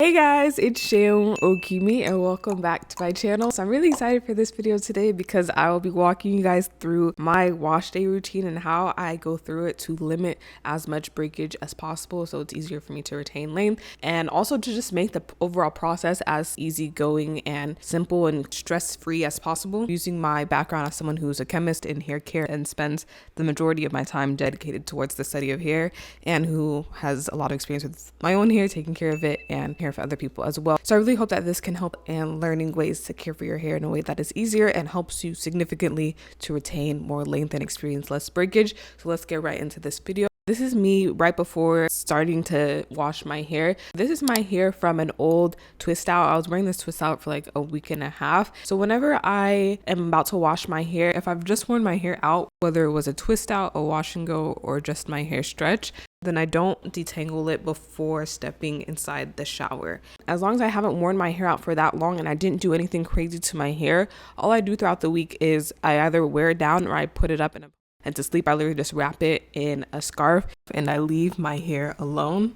Hey guys, it's Shampooing Okimi and welcome back to my channel. So I'm really excited for this video today because I will be walking you guys through my wash day routine and how I go through it to limit as much breakage as possible so it's easier for me to retain length, and also to just make the overall process as easygoing and simple and stress-free as possible, using my background as someone who's a chemist in hair care and spends the majority of my time dedicated towards the study of hair, and who has a lot of experience with my own hair, taking care of it and hair for other people as well. So I really hope that this can help in learning ways to care for your hair in a way that is easier and helps you significantly to retain more length and experience less breakage. So let's get right into this video. This is me right before starting to wash my hair. This is my hair from an old twist out. I was wearing this twist out for like a week and a half. So whenever I am about to wash my hair, if I've just worn my hair out, whether it was a twist out, a wash and go, or just my hair stretch, then I don't detangle it before stepping inside the shower. As long as I haven't worn my hair out for that long and I didn't do anything crazy to my hair, all I do throughout the week is I either wear it down or I put it up and to sleep I literally just wrap it in a scarf and I leave my hair alone.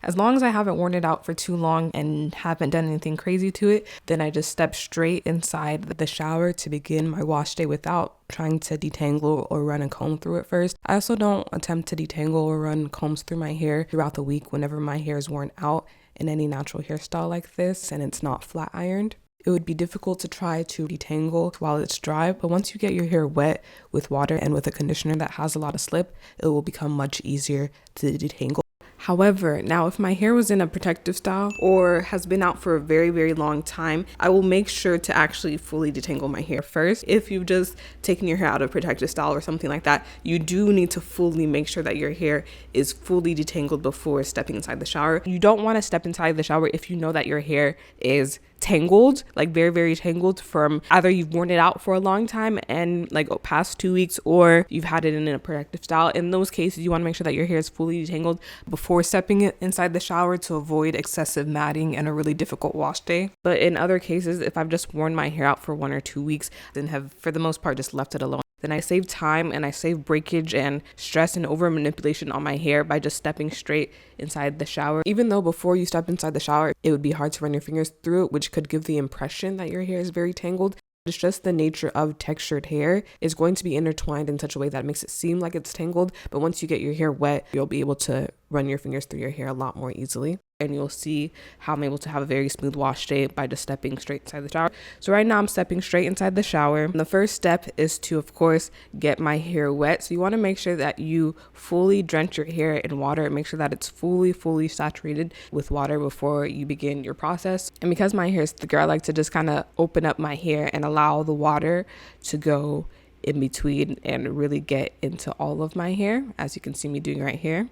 As long as I haven't worn it out for too long and haven't done anything crazy to it, then I just step straight inside the shower to begin my wash day without trying to detangle or run a comb through it first. I also don't attempt to detangle or run combs through my hair throughout the week whenever my hair is worn out in any natural hairstyle like this and it's not flat ironed. It would be difficult to try to detangle while it's dry, but once you get your hair wet with water and with a conditioner that has a lot of slip, it will become much easier to detangle. However, now if my hair was in a protective style or has been out for a very, very long time, I will make sure to actually fully detangle my hair first. If you've just taken your hair out of protective style or something like that, you do need to fully make sure that your hair is fully detangled before stepping inside the shower. You don't want to step inside the shower if you know that your hair is tangled, like very, very tangled, from either you've worn it out for a long time and like past 2 weeks, or you've had it in a protective style. In those cases, you want to make sure that your hair is fully detangled before stepping inside the shower to avoid excessive matting and a really difficult wash day. But in other cases, if I've just worn my hair out for 1 or 2 weeks and have for the most part just left it alone, then I save time and I save breakage and stress and over manipulation on my hair by just stepping straight inside the shower. Even though before you step inside the shower, it would be hard to run your fingers through it, which could give the impression that your hair is very tangled. It's just the nature of textured hair is going to be intertwined in such a way that makes it seem like it's tangled. But once you get your hair wet, you'll be able to run your fingers through your hair a lot more easily. And you'll see how I'm able to have a very smooth wash day by just stepping straight inside the shower. So right now I'm stepping straight inside the shower. And the first step is to, of course, get my hair wet. So you want to make sure that you fully drench your hair in water and make sure that it's fully saturated with water before you begin your process. And because my hair is thicker, I like to just kind of open up my hair and allow the water to go in between and really get into all of my hair, as you can see me doing right here.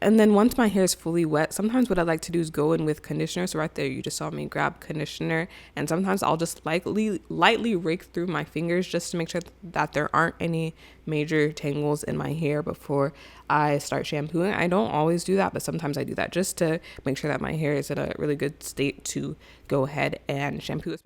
And then once my hair is fully wet, sometimes what I like to do is go in with conditioner. So right there, you just saw me grab conditioner. And sometimes I'll just lightly rake through my fingers just to make sure that there aren't any major tangles in my hair before I start shampooing. I don't always do that, but sometimes I do that just to make sure that my hair is in a really good state to go ahead and shampoo.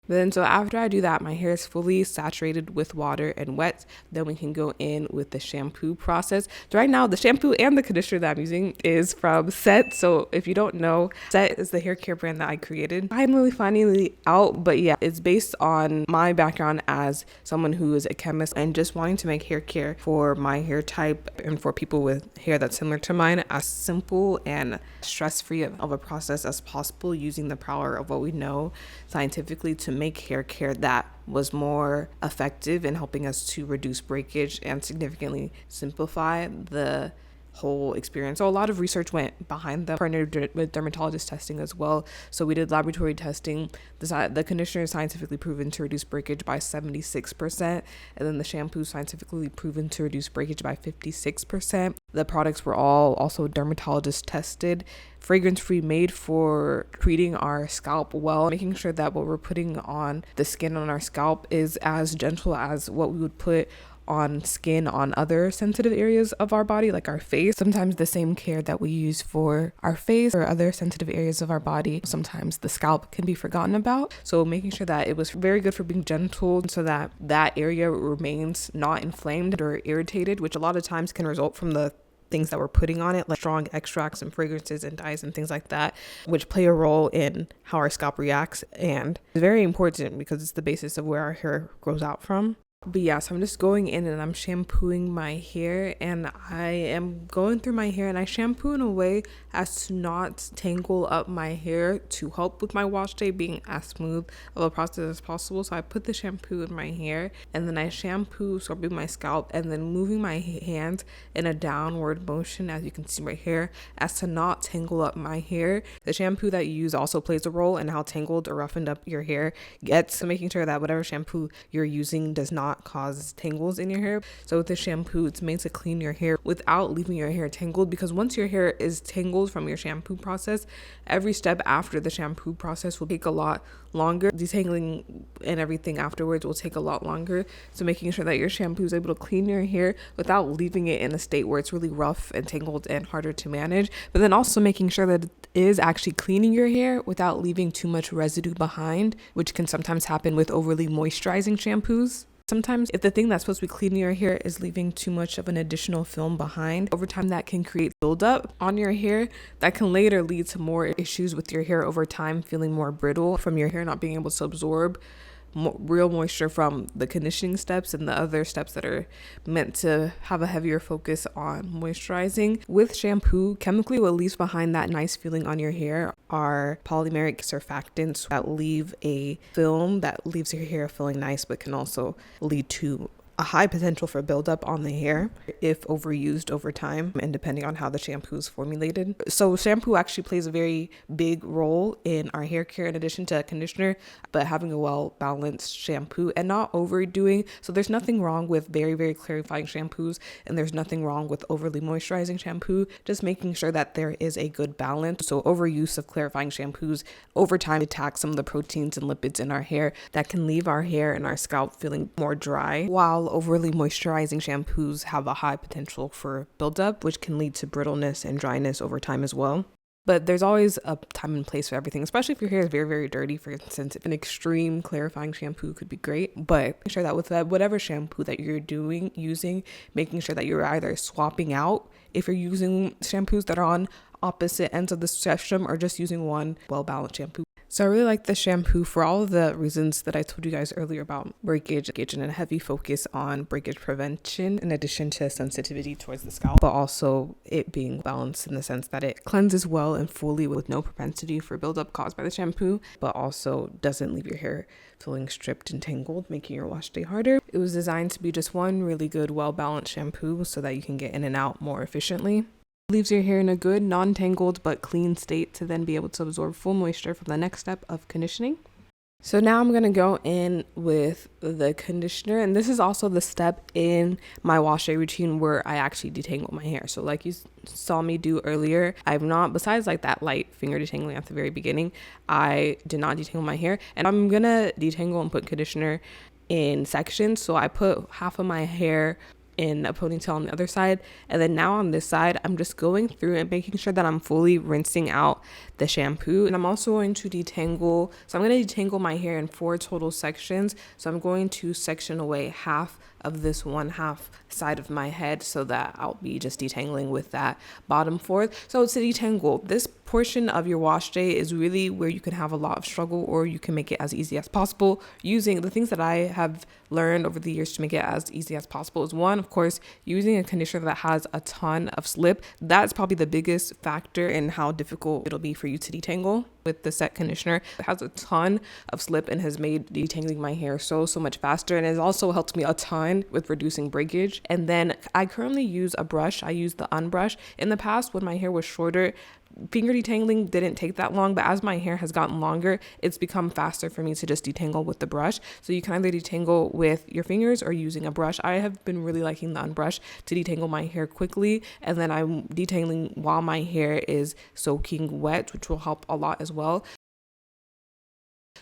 Then so after I do that, my hair is fully saturated with water and wet. Then we can go in with the shampoo process. So right now, the shampoo and the conditioner that I'm using is from Set. So if you don't know, Set is the hair care brand that I created. Finally out, but yeah, it's based on my background as someone who is a chemist and just wanting to make hair care for my hair type and for people with hair that's similar to mine as simple and stress-free of a process as possible, using the power of what we know scientifically to make hair care that was more effective in helping us to reduce breakage and significantly simplify the whole experience. So a lot of research went behind the partnered with dermatologist testing as well. So we did laboratory testing. The conditioner is scientifically proven to reduce breakage by 76%, and then the shampoo is scientifically proven to reduce breakage by 56%. The products were all also dermatologist tested, fragrance-free, made for treating our scalp well, making sure that what we're putting on the skin on our scalp is as gentle as what we would put on skin on other sensitive areas of our body, like our face. Sometimes the same care that we use for our face or other sensitive areas of our body, sometimes the scalp can be forgotten about. So making sure that it was very good for being gentle so that that area remains not inflamed or irritated, which a lot of times can result from the things that we're putting on it, like strong extracts and fragrances and dyes and things like that, which play a role in how our scalp reacts. And it's very important because it's the basis of where our hair grows out from. But yeah, so I'm just going in and I'm shampooing my hair, and I am going through my hair and I shampoo in a way as to not tangle up my hair, to help with my wash day being as smooth of a process as possible. So I put the shampoo in my hair and then I shampoo, scrubbing my scalp and then moving my hands in a downward motion, as you can see right here, as to not tangle up my hair. The shampoo that you use also plays a role in how tangled or roughened up your hair gets, so making sure that whatever shampoo you're using does not cause tangles in your hair. So with the shampoo, it's made to clean your hair without leaving your hair tangled, because once your hair is tangled from your shampoo process, every step after the shampoo process will take a lot longer. Detangling and everything afterwards will take a lot longer. So making sure that your shampoo is able to clean your hair without leaving it in a state where it's really rough and tangled and harder to manage, but then also making sure that it is actually cleaning your hair without leaving too much residue behind, which can sometimes happen with overly moisturizing shampoos. Sometimes if the thing that's supposed to be cleaning your hair is leaving too much of an additional film behind, over time that can create buildup on your hair that can later lead to more issues with your hair over time, feeling more brittle from your hair not being able to absorb real moisture from the conditioning steps and the other steps that are meant to have a heavier focus on moisturizing. With shampoo, chemically what leaves behind that nice feeling on your hair are polymeric surfactants that leave a film that leaves your hair feeling nice, but can also lead to a high potential for buildup on the hair if overused over time and depending on how the shampoo is formulated. So shampoo actually plays a very big role in our hair care in addition to conditioner, but having a well-balanced shampoo and not overdoing. So there's nothing wrong with very, very clarifying shampoos, and there's nothing wrong with overly moisturizing shampoo, just making sure that there is a good balance. So overuse of clarifying shampoos over time attacks some of the proteins and lipids in our hair that can leave our hair and our scalp feeling more dry, while overly moisturizing shampoos have a high potential for buildup, which can lead to brittleness and dryness over time as well. But there's always a time and place for everything, especially if your hair is very, very dirty. For instance, an extreme clarifying shampoo could be great, but make sure that with whatever shampoo that you're using, making sure that you're either swapping out if you're using shampoos that are on opposite ends of the spectrum, or just using one well-balanced shampoo. So I really like the shampoo for all of the reasons that I told you guys earlier about breakage and a heavy focus on breakage prevention, in addition to sensitivity towards the scalp, but also it being balanced in the sense that it cleanses well and fully with no propensity for buildup caused by the shampoo, but also doesn't leave your hair feeling stripped and tangled, making your wash day harder. It was designed to be just one really good, well-balanced shampoo so that you can get in and out more efficiently. Leaves your hair in a good, non-tangled but clean state to then be able to absorb full moisture from the next step of conditioning. So now I'm going to go in with the conditioner, and this is also the step in my wash day routine where I actually detangle my hair. So like you saw me do earlier, I've not, besides like that light finger detangling at the very beginning, I did not detangle my hair, and I'm going to detangle and put conditioner in sections. So I put half of my hair in a ponytail on the other side, and then now on this side I'm just going through and making sure that I'm fully rinsing out the shampoo. And I'm also going to detangle, so I'm going to detangle my hair in 4 total sections. So I'm going to section away half of this one half side of my head so that I'll be just detangling with that bottom fourth. So to detangle, this portion of your wash day is really where you can have a lot of struggle, or you can make it as easy as possible using the things that I have learned over the years to make it as easy as possible. Is one, of course, using a conditioner that has a ton of slip. That's probably the biggest factor in how difficult it'll be for you to detangle. With the set conditioner, it has a ton of slip and has made detangling my hair so much faster, and it also helped me a ton with reducing breakage. And then I currently use a brush. I use the unbrush. In the past, when my hair was shorter, finger detangling didn't take that long, but as my hair has gotten longer, it's become faster for me to just detangle with the brush. So you can either detangle with your fingers or using a brush. I have been really liking the unbrush to detangle my hair quickly, and then I'm detangling while my hair is soaking wet, which will help a lot as well.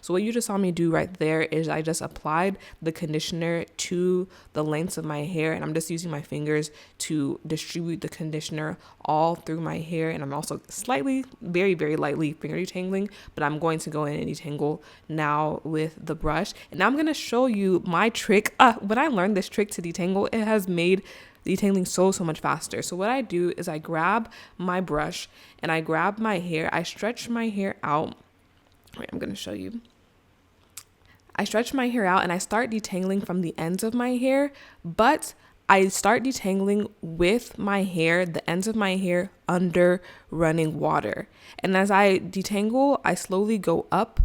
So what you just saw me do right there is I just applied the conditioner to the lengths of my hair, and I'm just using my fingers to distribute the conditioner all through my hair. And I'm also slightly, very, very lightly finger detangling, but I'm going to go in and detangle now with the brush. And now I'm going to show you my trick. When I learned this trick to detangle, it has made detangling so much faster. So what I do is I grab my brush and I grab my hair. I stretch my hair out. Wait, I'm going to show you. I stretch my hair out and I start detangling from the ends of my hair, but I start detangling with my hair, the ends of my hair under running water. And as I detangle, I slowly go up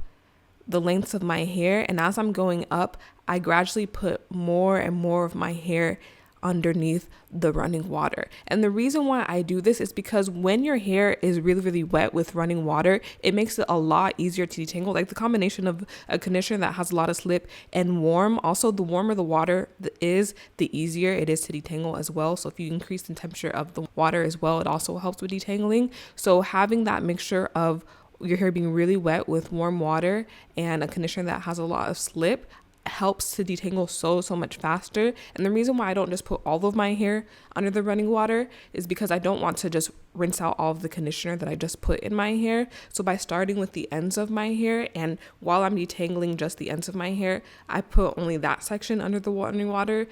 the lengths of my hair. And as I'm going up, I gradually put more and more of my hair underneath the running water. And the reason why I do this is because when your hair is really, really wet with running water, it makes it a lot easier to detangle. Like the combination of a conditioner that has a lot of slip and warm, also the warmer the water is, the easier it is to detangle as well. So if you increase the temperature of the water as well, it also helps with detangling. So having that mixture of your hair being really wet with warm water and a conditioner that has a lot of slip helps to detangle so much faster. And the reason why I don't just put all of my hair under the running water is because I don't want to just rinse out all of the conditioner that I just put in my hair. So by starting with the ends of my hair, and while I'm detangling just the ends of my hair, I put only that section under the running water.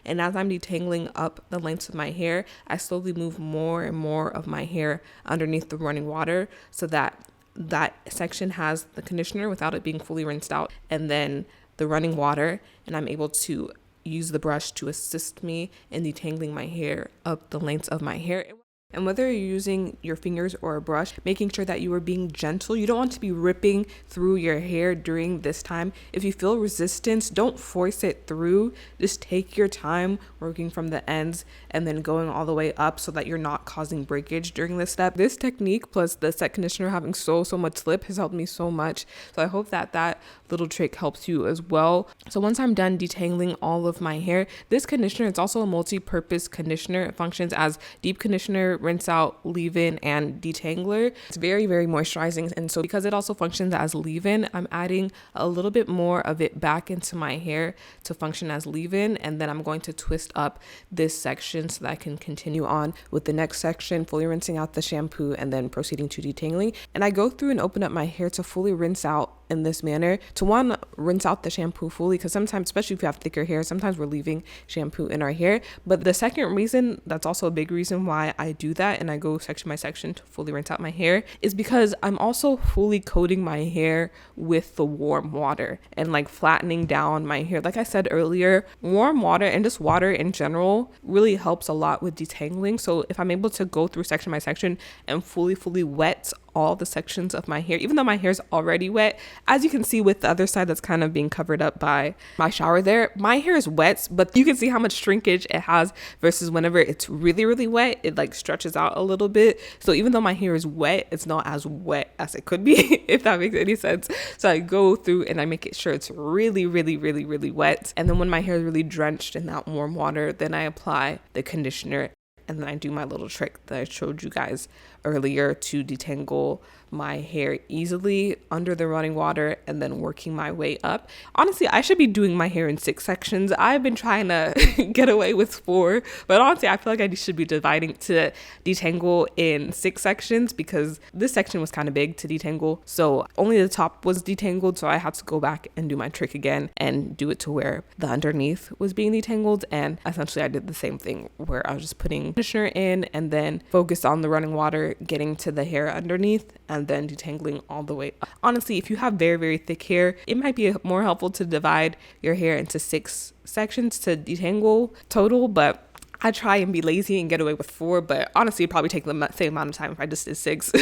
And as I'm detangling up the lengths of my hair, I slowly move more and more of my hair underneath the running water so that that section has the conditioner without it being fully rinsed out, and then the running water, and I'm able to use the brush to assist me in detangling my hair up the lengths of my hair. And whether you're using your fingers or a brush, making sure that you are being gentle. You don't want to be ripping through your hair during this time. If you feel resistance, don't force it through. Just take your time working from the ends and then going all the way up so that you're not causing breakage during this step. This technique plus the set conditioner having so much slip has helped me so much. So I hope that that little trick helps you as well. So once I'm done detangling all of my hair, this conditioner, it's also a multi-purpose conditioner. It functions as deep conditioner, rinse out, leave-in, and detangler. It's very moisturizing, and so because it also functions as leave-in, I'm adding a little bit more of it back into my hair to function as leave-in, and then I'm going to twist up this section so that I can continue on with the next section, fully rinsing out the shampoo and then proceeding to detangling. And I go through and open up my hair to fully rinse out in this manner, to one, rinse out the shampoo fully, because sometimes, especially if you have thicker hair, sometimes we're leaving shampoo in our hair. But the second reason, that's also a big reason why I do that and I go section by section to fully rinse out my hair, is because I'm also fully coating my hair with the warm water and like flattening down my hair. Like I said earlier, warm water and just water in general really helps a lot with detangling. So if I'm able to go through section by section and fully wet all the sections of my hair, even though my hair is already wet, as you can see with the other side that's kind of being covered up by my shower there, my hair is wet, but you can see how much shrinkage it has versus whenever it's really wet, it like stretches out a little bit. So even though my hair is wet, it's not as wet as it could be, if that makes any sense. So I go through and I make it sure it's really wet. And then when my hair is really drenched in that warm water, then I apply the conditioner. And then I do my little trick that I showed you guys earlier to detangle my hair easily under the running water and then working my way up. Honestly, I should be doing my hair in 6 sections. I've been trying to get away with 4, but honestly, I feel like I should be dividing to detangle in 6 sections because this section was kind of big to detangle. So only the top was detangled. So I had to go back and do my trick again and do it to where the underneath was being detangled. And essentially I did the same thing where I was just putting conditioner in and then focused on the running water, getting to the hair underneath, and then detangling all the way up. Honestly, if you have very thick hair, it might be more helpful to divide your hair into 6 sections to detangle total, but I try and be lazy and get away with 4, but honestly, it'd probably take the same amount of time if I just did 6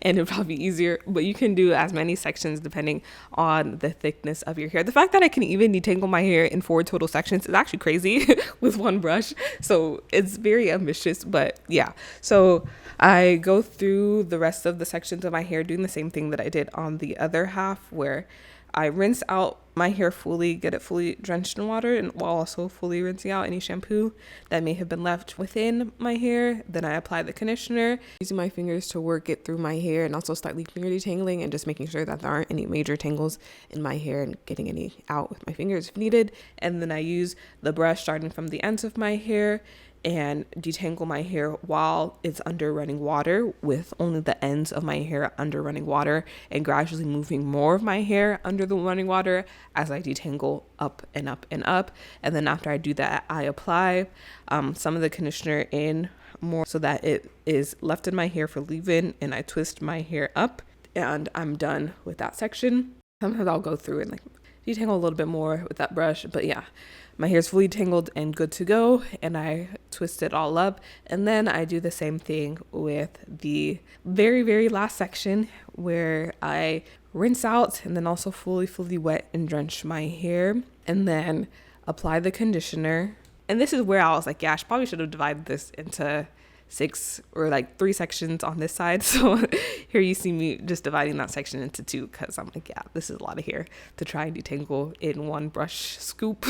and it'd probably be easier. But you can do as many sections depending on the thickness of your hair. The fact that I can even detangle my hair in 4 total sections is actually crazy with one brush. So it's very ambitious, but yeah. So I go through the rest of the sections of my hair doing the same thing that I did on the other half, where I rinse out my hair fully, get it fully drenched in water, and while also fully rinsing out any shampoo that may have been left within my hair. Then I apply the conditioner, using my fingers to work it through my hair and also slightly finger detangling and just making sure that there aren't any major tangles in my hair and getting any out with my fingers if needed. And then I use the brush starting from the ends of my hair and detangle my hair while it's under running water, with only the ends of my hair under running water, and gradually moving more of my hair under the running water as I detangle up and up and up. And then after I do that, I apply some of the conditioner in more so that it is left in my hair for leave-in, and I twist my hair up, and I'm done with that section. Sometimes I'll go through and like detangle a little bit more with that brush, but yeah, my hair's fully tangled and good to go, and I twist it all up. And then I do the same thing with the very last section, where I rinse out and then also fully wet and drench my hair, and then apply the conditioner. And this is where I was like, yeah, I probably should have divided this into 6 or like 3 sections on this side. So here you see me just dividing that section into 2, because I'm like, yeah, this is a lot of hair to try and detangle in one brush scoop.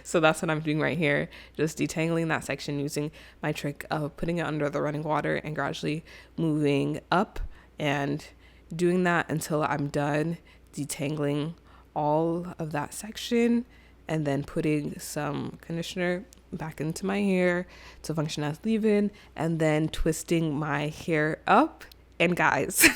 So that's what I'm doing right here, just detangling that section using my trick of putting it under the running water and gradually moving up, and doing that until I'm done detangling all of that section, and then putting some conditioner back into my hair to function as leave-in, and then twisting my hair up. And guys,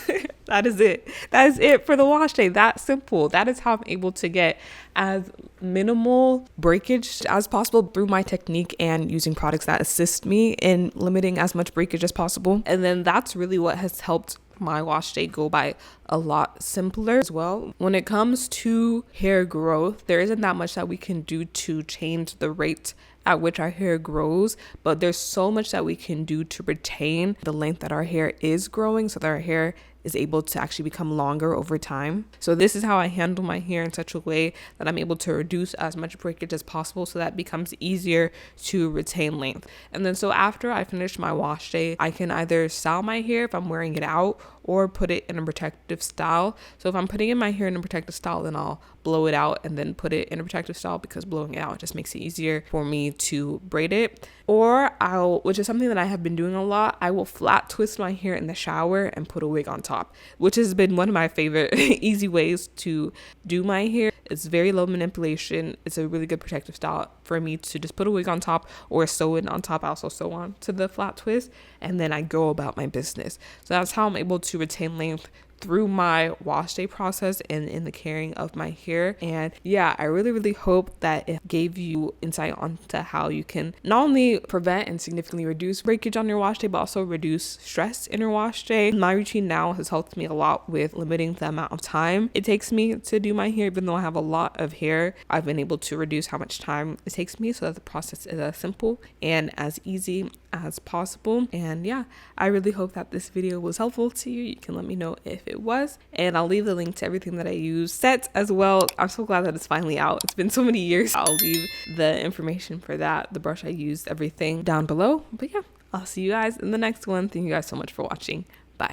that is it. That is it for the wash day. That simple. That is how I'm able to get as minimal breakage as possible through my technique and using products that assist me in limiting as much breakage as possible. And then that's really what has helped my wash day go by a lot simpler as well. When it comes to hair growth, there isn't that much that we can do to change the rate at which our hair grows, but there's so much that we can do to retain the length that our hair is growing, so that our hair is able to actually become longer over time. So this is how I handle my hair in such a way that I'm able to reduce as much breakage as possible, so that it becomes easier to retain length. And then so after I finish my wash day, I can either style my hair if I'm wearing it out, or put it in a protective style. So if I'm putting in my hair in a protective style, then I'll blow it out and then put it in a protective style, because blowing it out just makes it easier for me to braid it. Or which is something that I have been doing a lot, I will flat twist my hair in the shower and put a wig on top, which has been one of my favorite easy ways to do my hair. It's very low manipulation. It's a really good protective style for me to just put a wig on top or sew it on top. I also sew on to the flat twist, and then I go about my business. So that's how I'm able to retain length through my wash day process and in the caring of my hair. And yeah, I really hope that it gave you insight onto how you can not only prevent and significantly reduce breakage on your wash day, but also reduce stress in your wash day. My routine now has helped me a lot with limiting the amount of time it takes me to do my hair. Even though I have a lot of hair, I've been able to reduce how much time it takes me, so that the process is as simple and as easy as possible. And yeah, I really hope that this video was helpful to you. You can let me know if it was, and I'll leave the link to everything that I use set as well. I'm so glad that it's finally out. It's been so many years. I'll leave the information for that, the brush I used, everything down below. But yeah, I'll see you guys in the next one. Thank you guys so much for watching.